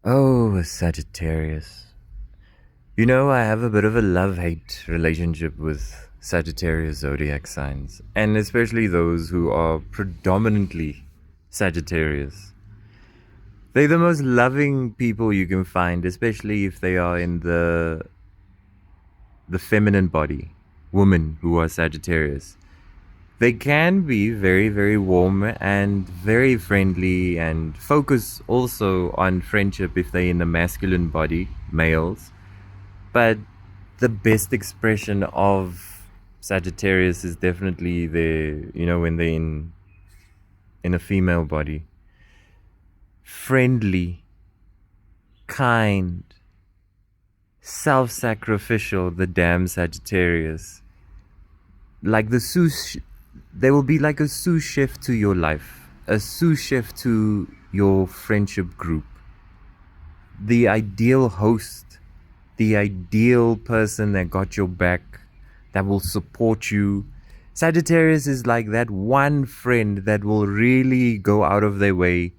Oh, Sagittarius. You know, I have a bit of a love hate relationship with Sagittarius zodiac signs, and especially those who are predominantly Sagittarius. They're the most loving people you can find, especially if they are in the feminine body, women who are Sagittarius. They can be very, very warm and very friendly and focus also on friendship if they're in the masculine body, males. But the best expression of Sagittarius is definitely when they're in a female body. Friendly, kind, self sacrificial, the damn Sagittarius. Like they will be like a sous chef to your life, a sous chef to your friendship group, the ideal host, the ideal person that got your back, that will support you. Sagittarius is like that one friend that will really go out of their way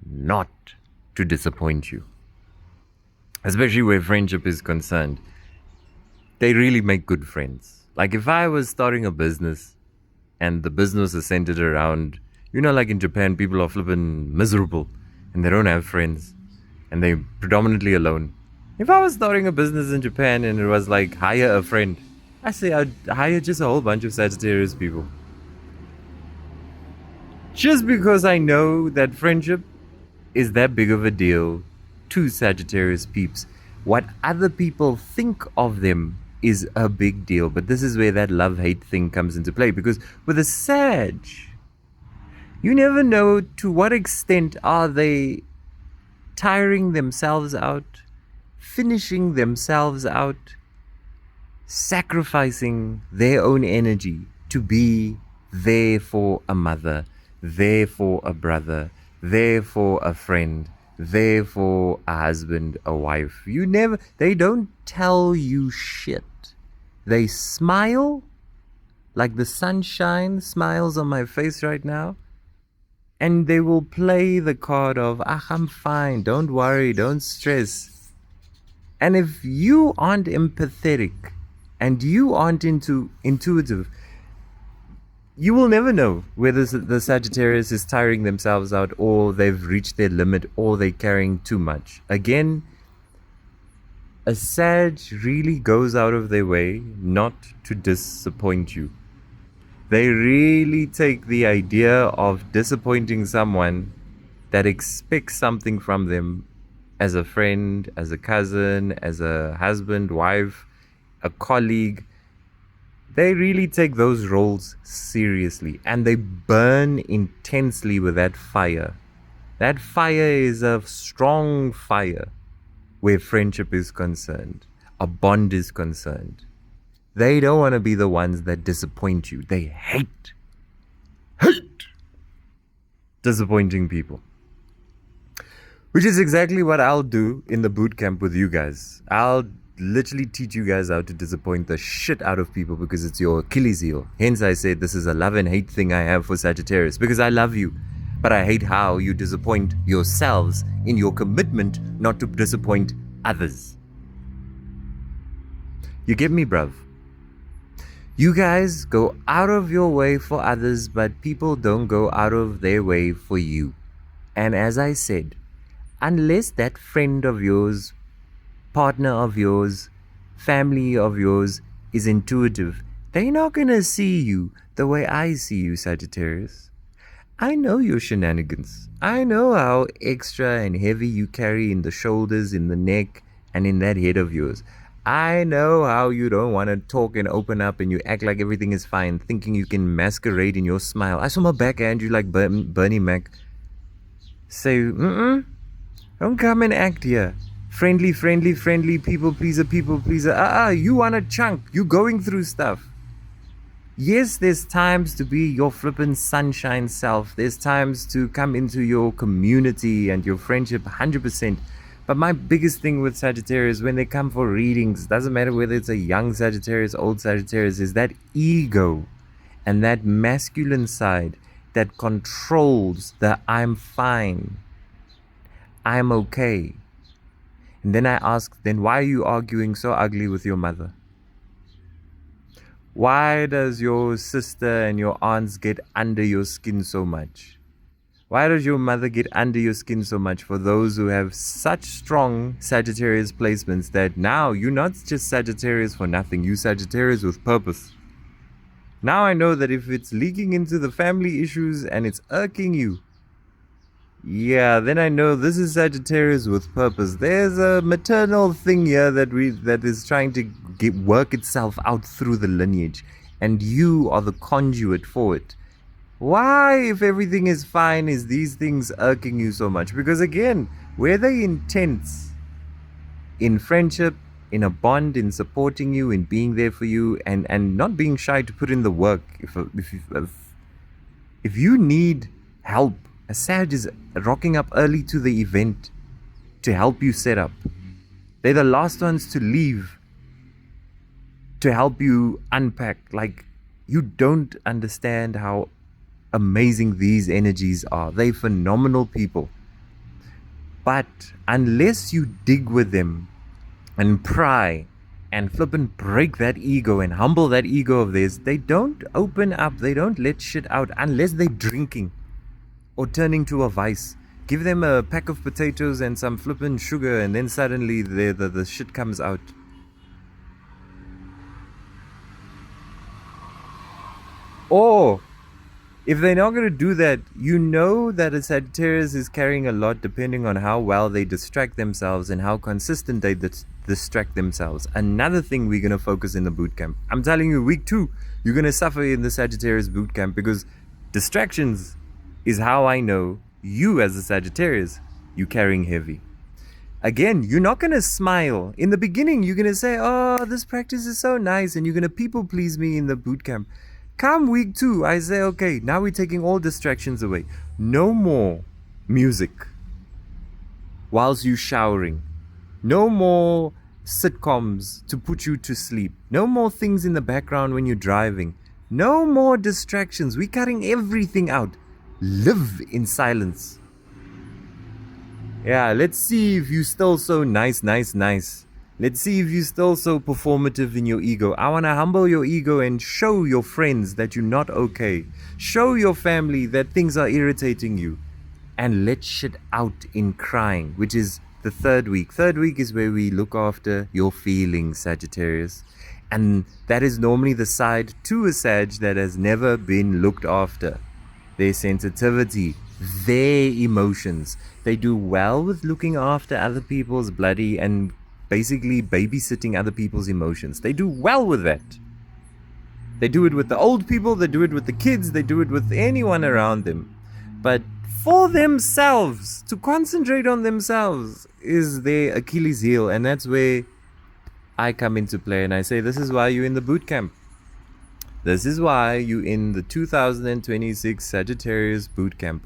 not to disappoint you, especially where friendship is concerned. They really make good friends. Like if I was starting a business and the business is centered around, like in Japan, people are flipping miserable and they don't have friends and they're predominantly alone. If I was starting a business in Japan and it was like hire a friend, I say I'd hire just a whole bunch of Sagittarius people. Just because I know that friendship is that big of a deal to Sagittarius peeps. What other people think of them is a big deal, but this is where that love hate thing comes into play because with a Sag, you never know to what extent are they tiring themselves out, finishing themselves out, sacrificing their own energy to be there for a mother, there for a brother, there for a friend, there for a husband, a wife. They don't tell you shit. They smile like the sunshine smiles on my face right now. And they will play the card of, I'm fine, don't worry, don't stress. And if you aren't empathetic and you aren't intuitive, you will never know whether the Sagittarius is tiring themselves out or they've reached their limit or they're carrying too much. Again, a Sag really goes out of their way not to disappoint you. They really take the idea of disappointing someone that expects something from them as a friend, as a cousin, as a husband, wife, a colleague. They really take those roles seriously and they burn intensely with that fire. That fire is a strong fire where friendship is concerned, a bond is concerned. They don't want to be the ones that disappoint you. They hate disappointing people. Which is exactly what I'll do in the boot camp with you guys. I'll literally teach you guys how to disappoint the shit out of people because it's your Achilles heel. Hence I said this is a love and hate thing I have for Sagittarius because I love you. But I hate how you disappoint yourselves in your commitment not to disappoint others. You get me, bruv? You guys go out of your way for others, but people don't go out of their way for you. And as I said, unless that friend of yours, partner of yours, family of yours is intuitive, they're not gonna see you the way I see you, Sagittarius. I know your shenanigans. I know how extra and heavy you carry in the shoulders, in the neck, and in that head of yours. I know how you don't want to talk and open up and you act like everything is fine, thinking you can masquerade in your smile. I saw my backhand you like Bernie Mac. Say, don't come and act here. Friendly, people pleaser. You want a chunk. You going through stuff. Yes, there's times to be your flippin' sunshine self. There's times to come into your community and your friendship 100%. But my biggest thing with Sagittarius, when they come for readings, doesn't matter whether it's a young Sagittarius, old Sagittarius, is that ego and that masculine side that controls the I'm fine, I'm okay, And then I ask, then why are you arguing so ugly with your mother? Why does your sister and your aunts get under your skin so much? Why does your mother get under your skin so much for those who have such strong Sagittarius placements that now you're not just Sagittarius for nothing, you Sagittarius with purpose. Now I know that if it's leaking into the family issues and it's irking you, yeah, then I know this is Sagittarius with purpose. There's a maternal thing here that is trying to work itself out through the lineage, and you are the conduit for it. Why, if everything is fine, is these things irking you so much? Because again, were they intense in friendship, in a bond, in supporting you, in being there for you, and not being shy to put in the work. If you need help, a Sag is rocking up early to the event to help you set up. They're the last ones to leave to help you unpack. Like, you don't understand how amazing these energies are. They're phenomenal people. But unless you dig with them and pry and flip and break that ego and humble that ego of theirs, they don't open up, they don't let shit out unless they're drinking or turning to a vice. Give them a pack of potatoes and some flippin' sugar, and then suddenly the shit comes out. Or if they're not going to do that, you know that a Sagittarius is carrying a lot depending on how well they distract themselves and how consistent they distract themselves. Another thing we're going to focus in the bootcamp. I'm telling you, week 2, you're going to suffer in the Sagittarius bootcamp because distractions is how I know you as a Sagittarius, you carrying heavy. Again, you're not going to smile. In the beginning, you're going to say, oh, this practice is so nice, and you're going to people please me in the bootcamp. Come week 2, I say, okay, now we're taking all distractions away. No more music whilst you're showering. No more sitcoms to put you to sleep. No more things in the background when you're driving. No more distractions. We're cutting everything out. Live in silence. Yeah, let's see if you're still so nice. Let's see if you're still so performative in your ego. I want to humble your ego and show your friends that you're not okay. Show your family that things are irritating you. And let shit out in crying, which is the 3rd week. 3rd week is where we look after your feelings, Sagittarius. And that is normally the side to a Sag that has never been looked after. Their sensitivity, their emotions. They do well with looking after other people's bloody and basically babysitting other people's emotions. They do well with that. They do it with the old people, they do it with the kids, they do it with anyone around them. But for themselves, to concentrate on themselves is their Achilles heel, and that's where I come into play and I say, this is why you're in the boot camp. This is why you're in the 2026 Sagittarius Bootcamp.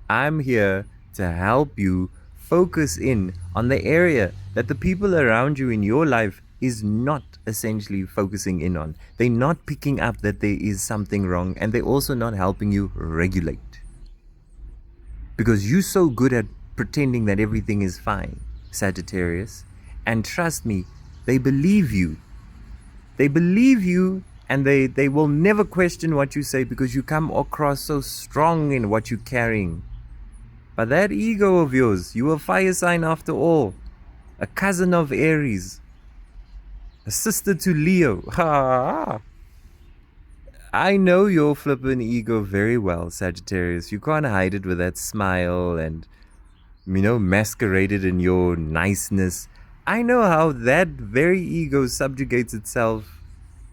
I'm here to help you focus in on the area that the people around you in your life is not essentially focusing in on. They're not picking up that there is something wrong, and they're also not helping you regulate. Because you're so good at pretending that everything is fine, Sagittarius. And trust me, they believe you. They believe you. And they will never question what you say because you come across so strong in what you're carrying. But that ego of yours, you a fire sign after all. A cousin of Aries. A sister to Leo. Ha! I know your flippin' ego very well, Sagittarius. You can't hide it with that smile and, masqueraded in your niceness. I know how that very ego subjugates itself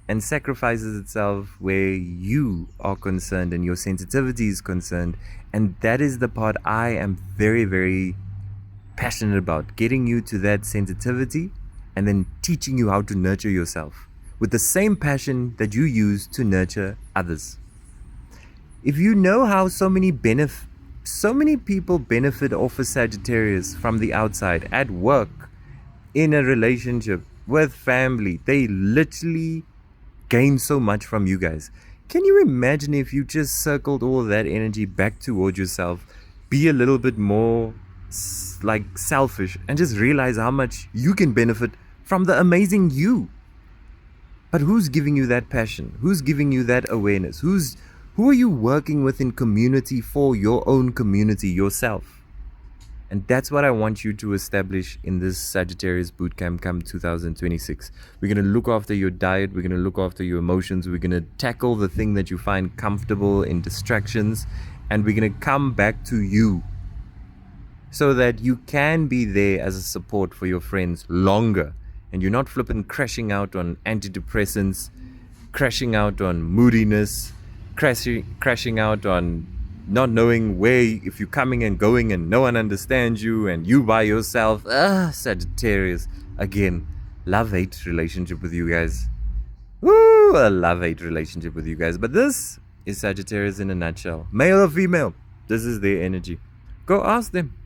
and sacrifices itself where you are concerned and your sensitivity is concerned. And that is the part I am very, very passionate about. Getting you to that sensitivity and then teaching you how to nurture yourself with the same passion that you use to nurture others. If you know how so many people benefit off a Sagittarius from the outside, at work, in a relationship, with family, they literally gain so much from you guys. Can you imagine if you just circled all that energy back towards yourself? Be a little bit more like selfish and just realize how much you can benefit from the amazing you. But who's giving you that passion? Who's giving you that awareness? Who are you working with in community for your own community, yourself? And that's what I want you to establish in this Sagittarius bootcamp come 2026. We're going to look after your diet. We're going to look after your emotions. We're going to tackle the thing that you find comfortable in distractions. And we're going to come back to you so that you can be there as a support for your friends longer. And you're not flipping crashing out on antidepressants, crashing out on moodiness, crashing out on not knowing where, if you're coming and going and no one understands you and you by yourself. Sagittarius. Again, love-hate relationship with you guys. Woo, a love-hate relationship with you guys. But this is Sagittarius in a nutshell. Male or female, this is their energy. Go ask them.